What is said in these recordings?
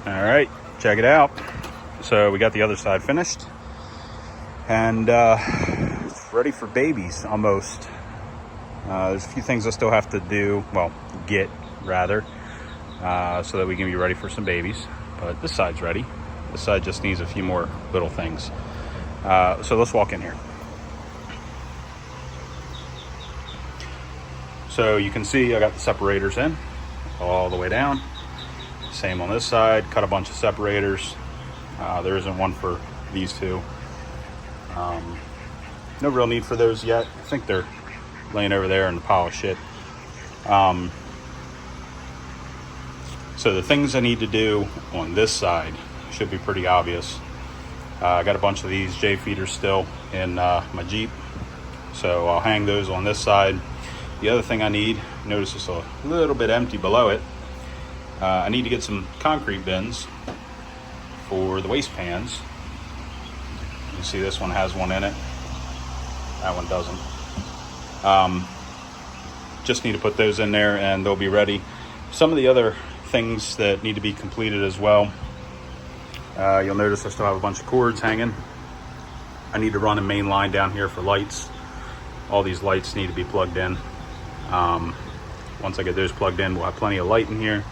All right, check it out. So we got the other side finished, and it's ready for babies almost. There's a few things I still have to do, well, get rather, so that we can be ready for some babies. But this side's ready. This side just needs a few more little things. So let's walk in here. So you can see I got the separators in all the way down. Same on this side, cut a bunch of separators. There isn't one for these two. No real need for those yet. I think they're laying over there in the pile of shit. So the things I need to do on this side should be pretty obvious. I got a bunch of these J feeders still in my Jeep, so I'll hang those on this side. The other thing I need, notice it's a little bit empty below it. I need to get some concrete bins for the waste pans. You can see this one has one in it. That one doesn't. Just need to put those in there and they'll be ready. Some of the other things that need to be completed as well. You'll notice I still have a bunch of cords hanging. I need to run a main line down here for lights. All these lights need to be plugged in. Once I get those plugged in, we'll have plenty of light in here.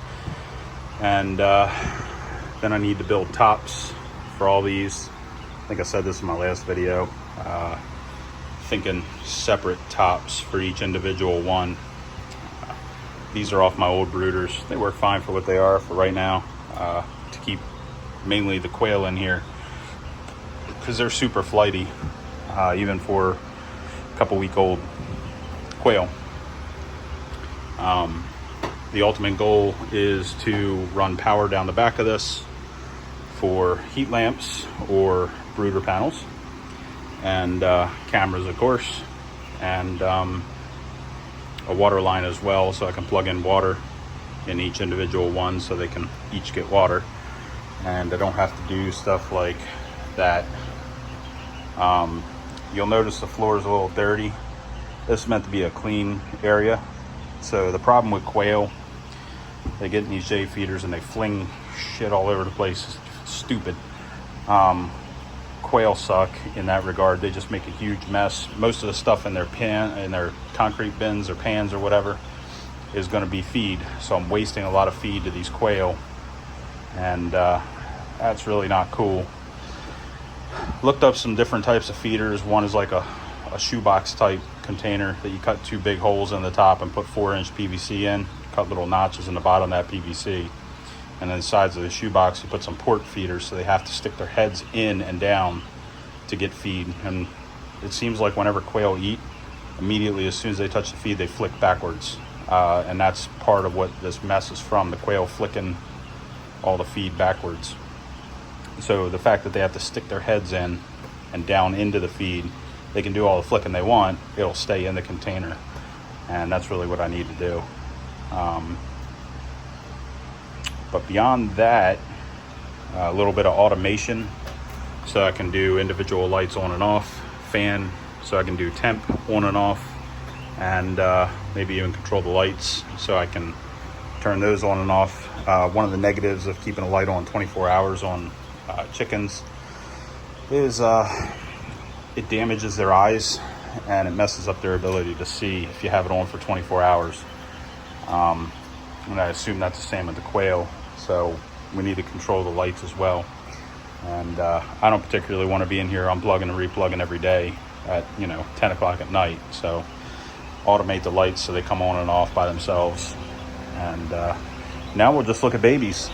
And then I need to build tops for all these. I think I said this in my last video. Thinking separate tops for each individual one. These are off my old brooders. They work fine for what they are for right now, to keep mainly the quail in here, because they're super flighty, even for a couple week old quail. The ultimate goal is to run power down the back of this for heat lamps or brooder panels, and cameras, of course, and a water line as well, so I can plug in water in each individual one so they can each get water, and I don't have to do stuff like that. You'll notice the floor is a little dirty. This is meant to be a clean area. So the problem with quail, they get in these J feeders and they fling shit all over the place. It's stupid. Quail suck in that regard. They just make a huge mess. Most of the stuff in their concrete bins or pans or whatever is going to be feed. So I'm wasting a lot of feed to these quail, and that's really not cool. Looked up some different types of feeders. One is like a shoebox type container that you cut 2 big holes in the top and put 4-inch PVC in, cut little notches in the bottom of that PVC, and then the sides of the shoebox you put some port feeders, so they have to stick their heads in and down to get feed. And it seems like whenever quail eat, immediately as soon as they touch the feed, they flick backwards, and that's part of what this mess is from, the quail flicking all the feed backwards. So the fact that they have to stick their heads in and down into the feed, they can do all the flicking they want, it'll stay in the container, and that's really what I need to do. But beyond that, a little bit of automation, so I can do individual lights on and off, fan, so I can do temp on and off, and maybe even control the lights, so I can turn those on and off. One of the negatives of keeping a light on 24 hours on chickens is it damages their eyes and it messes up their ability to see if you have it on for 24 hours. And I assume that's the same with the quail, so we need to control the lights as well. And I don't particularly want to be in here unplugging and replugging every day at 10 o'clock at night, so automate the lights so they come on and off by themselves. And now we'll just look at babies.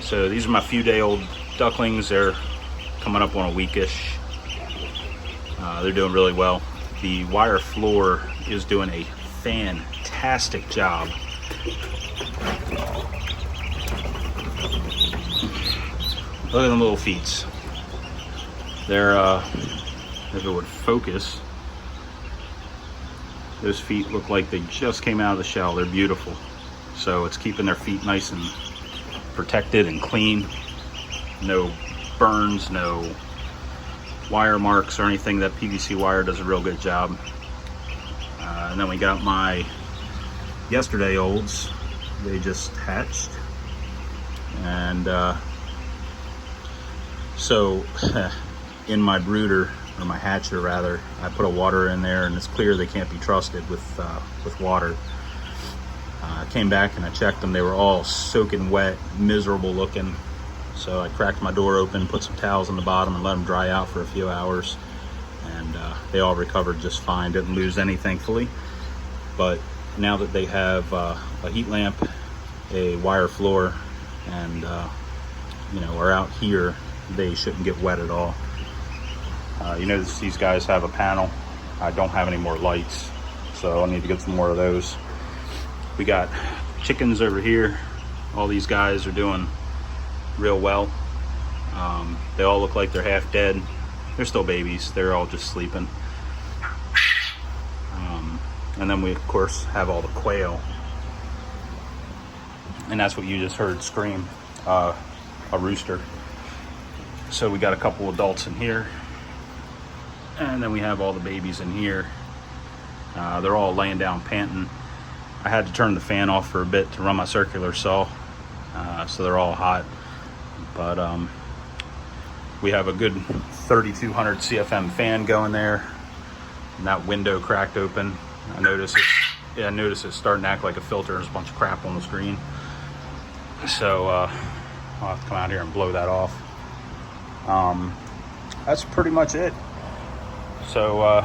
So these are my few-day-old ducklings. They're coming up on a weekish. They're doing really well. The wire floor is doing a fantastic job. Look at them little feet. They're, if it would focus, those feet look like they just came out of the shell. They're beautiful. So it's keeping their feet nice and protected and clean. No burns, no wire marks or anything. That PVC wire does a real good job. And then we got my yesterday olds. They just hatched. And so in my brooder, or my hatcher rather, I put a water in there, and it's clear they can't be trusted with water. I came back and I checked them. They were all soaking wet, miserable looking. So I cracked my door open, put some towels on the bottom, and let them dry out for a few hours. And they all recovered just fine. Didn't lose any, thankfully. But now that they have a heat lamp, a wire floor, and you know, are out here, they shouldn't get wet at all. You notice these guys have a panel. I don't have any more lights, so I'll need to get some more of those. We got chickens over here. All these guys are doing real well. They all look like they're half dead. They're still babies. They're all just sleeping. And then we, of course, have all the quail. And that's what you just heard scream, a rooster. So we got a couple adults in here. And then we have all the babies in here. They're all laying down panting. I had to turn the fan off for a bit to run my circular saw, so they're all hot. But we have a good 3200 CFM fan going there, and that window cracked open. I noticed it's starting to act like a filter. There's a bunch of crap on the screen, so I'll have to come out here and blow that off. That's pretty much it. So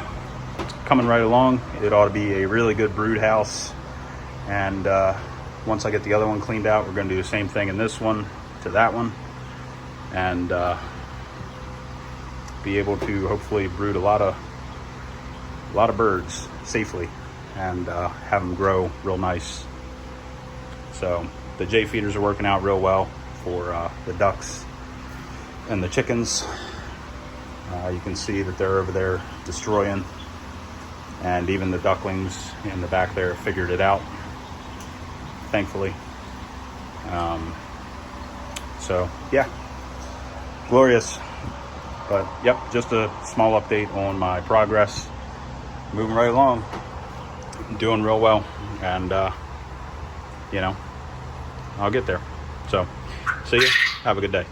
it's coming right along. It ought to be a really good brood house. And once I get the other one cleaned out, we're going to do the same thing in this one to that one, and be able to hopefully brood a lot of birds safely, and have them grow real nice. So the J feeders are working out real well for the ducks and the chickens. You can see that they're over there destroying, and even the ducklings in the back there figured it out, thankfully. So yeah, glorious. But yep, just a small update on my progress. Moving right along, doing real well, and you know, I'll get there. So see you, have a good day.